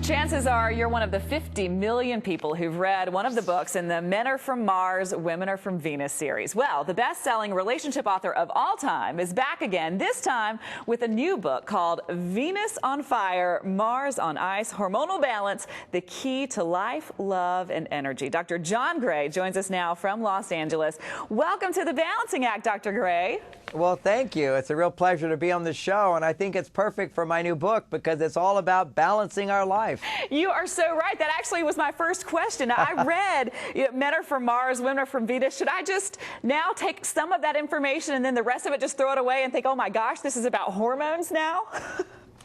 Chances are you're one of the 50 million people who've read one of the books in the Men Are From Mars, Women Are From Venus series. Well, the best-selling relationship author of all time is back again, this time with a new book called Venus on Fire, Mars on Ice, Hormonal Balance, The Key to Life, Love, and Energy. Dr. John Gray joins us now from Los Angeles. Welcome to The Balancing Act, Dr. Gray. Well, thank you. It's a real pleasure to be on the show, and I think it's perfect for my new book because it's all about balancing our life. You are so right. That actually was my first question. I read Men Are From Mars, Women Are From Venus. Should I just now take some of that information and then the rest of it just throw it away and think, oh my gosh, this is about hormones now?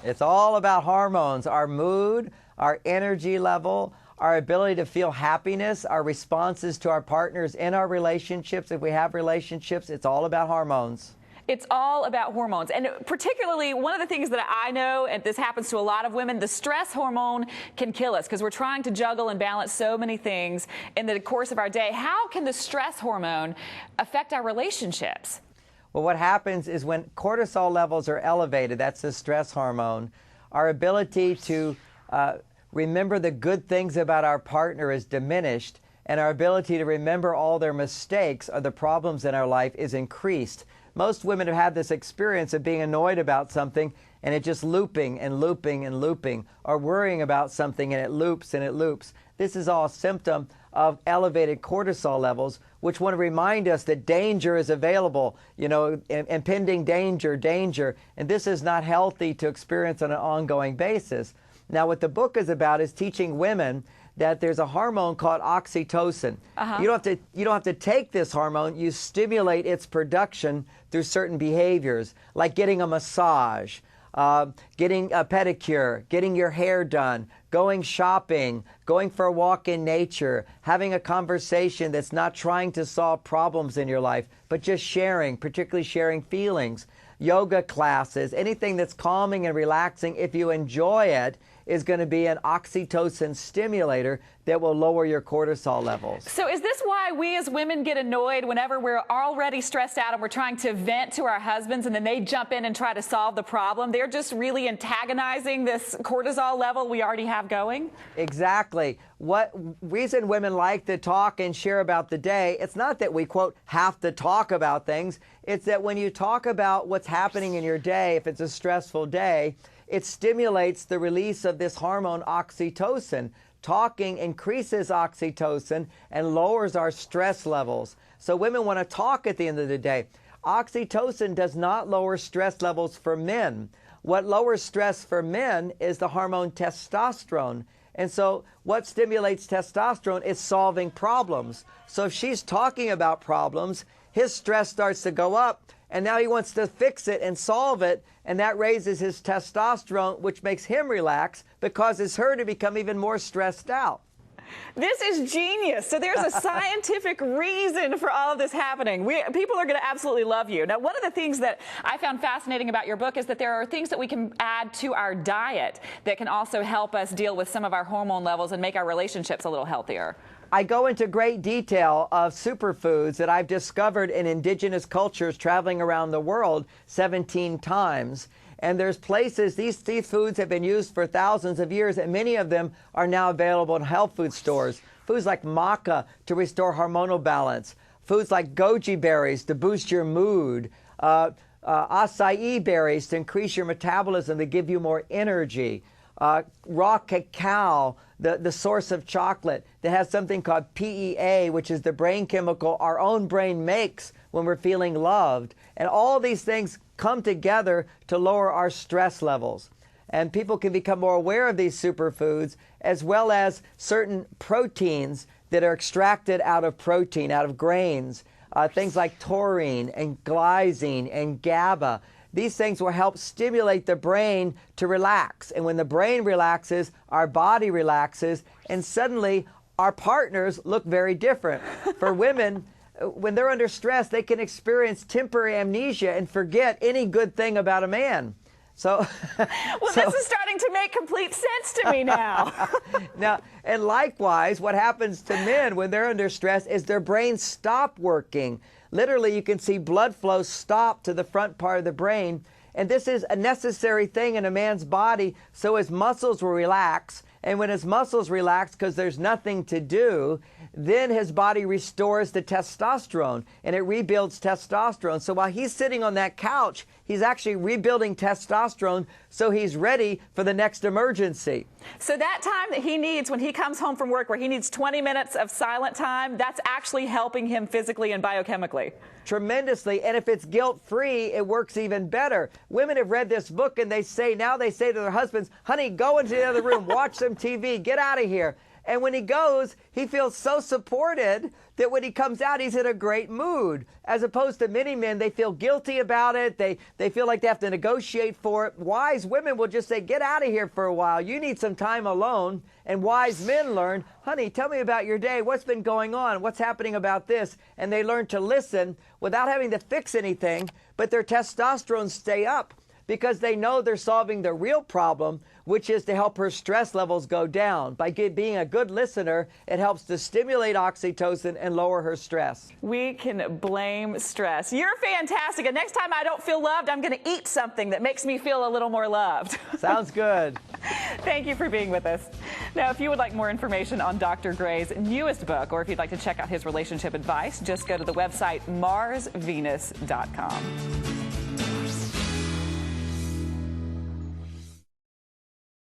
It's all about hormones, our mood, our energy level, our ability to feel happiness, our responses to our partners in our relationships. If we have relationships, it's all about hormones. It's all about hormones. And particularly, one of the things that I know, and this happens to a lot of women, the stress hormone can kill us because we're trying to juggle and balance so many things in the course of our day. How can the stress hormone affect our relationships? Well, what happens is when cortisol levels are elevated, that's the stress hormone, our ability to remember the good things about our partner is diminished, and our ability to remember all their mistakes or the problems in our life is increased. Most women have had this experience of being annoyed about something and it just looping and looping and looping, or worrying about something and it loops and it loops. This is all a symptom of elevated cortisol levels, which want to remind us that danger is available, impending danger, and this is not healthy to experience on an ongoing basis. Now, what the book is about is teaching women that there's a hormone called oxytocin. You don't have to take this hormone. You stimulate its production through certain behaviors, like getting a massage, getting a pedicure, getting your hair done, going shopping, going for a walk in nature, having a conversation that's not trying to solve problems in your life, but just sharing, particularly sharing feelings. Yoga classes, anything that's calming and relaxing, if you enjoy it, is going to be an oxytocin stimulator that will lower your cortisol levels. So is this why we as women get annoyed whenever we're already stressed out and we're trying to vent to our husbands and then they jump in and try to solve the problem? They're just really antagonizing this cortisol level we already have going? Exactly. What reason women like to talk and share about the day, it's not that we, quote, have to talk about things. It's that when you talk about what's happening in your day, if it's a stressful day, it stimulates the release of this hormone oxytocin. Talking increases oxytocin and lowers our stress levels. So women want to talk at the end of the day. Oxytocin does not lower stress levels for men. What lowers stress for men is the hormone testosterone. And so what stimulates testosterone is solving problems. So if she's talking about problems, his stress starts to go up, and now he wants to fix it and solve it, and that raises his testosterone, which makes him relax, but causes her to become even more stressed out. This is genius. So there's a scientific reason for all of this happening. People are going to absolutely love you. Now, one of the things that I found fascinating about your book is that there are things that we can add to our diet that can also help us deal with some of our hormone levels and make our relationships a little healthier. I go into great detail of superfoods that I've discovered in indigenous cultures traveling around the world 17 times. And there's places, these foods have been used for thousands of years, and many of them are now available in health food stores. Foods like maca to restore hormonal balance. Foods like goji berries to boost your mood. Acai berries to increase your metabolism, to give you more energy. Raw cacao, the source of chocolate, that has something called PEA, which is the brain chemical our own brain makes when we're feeling loved. And all these things come together to lower our stress levels. And people can become more aware of these superfoods, as well as certain proteins that are extracted out of protein, out of grains, things like taurine and glycine and GABA. These things will help stimulate the brain to relax. And when the brain relaxes, our body relaxes, and suddenly our partners look very different. For women, when they're under stress, they can experience temporary amnesia and forget any good thing about a man. Well, this is starting to make complete sense to me now. Now, and likewise, what happens to men when they're under stress is their brains stop working. Literally, you can see blood flow stop to the front part of the brain, And this is a necessary thing in a man's body so his muscles will relax. And when his muscles relax because there's nothing to do, then his body restores the testosterone and it rebuilds testosterone. So while he's sitting on that couch, he's actually rebuilding testosterone so he's ready for the next emergency. So that time that he needs when he comes home from work, where he needs 20 minutes of silent time, that's actually helping him physically and biochemically. Tremendously. And if it's guilt-free, it works even better. Women have read this book and they say to their husbands, honey, go into the other room, watch some TV, get out of here. And when he goes, he feels so supported that when he comes out, he's in a great mood. As opposed to many men, they feel guilty about it. They feel like they have to negotiate for it. Wise women will just say, get out of here for a while. You need some time alone. And wise men learn, honey, tell me about your day. What's been going on? What's happening about this? And they learn to listen without having to fix anything, but their testosterone stay up because they know they're solving the real problem, which is to help her stress levels go down. By being a good listener, it helps to stimulate oxytocin and lower her stress. We can blame stress. You're fantastic. And next time I don't feel loved, I'm going to eat something that makes me feel a little more loved. Sounds good. Thank you for being with us. Now, if you would like more information on Dr. Gray's newest book, or if you'd like to check out his relationship advice, just go to the website marsvenus.com.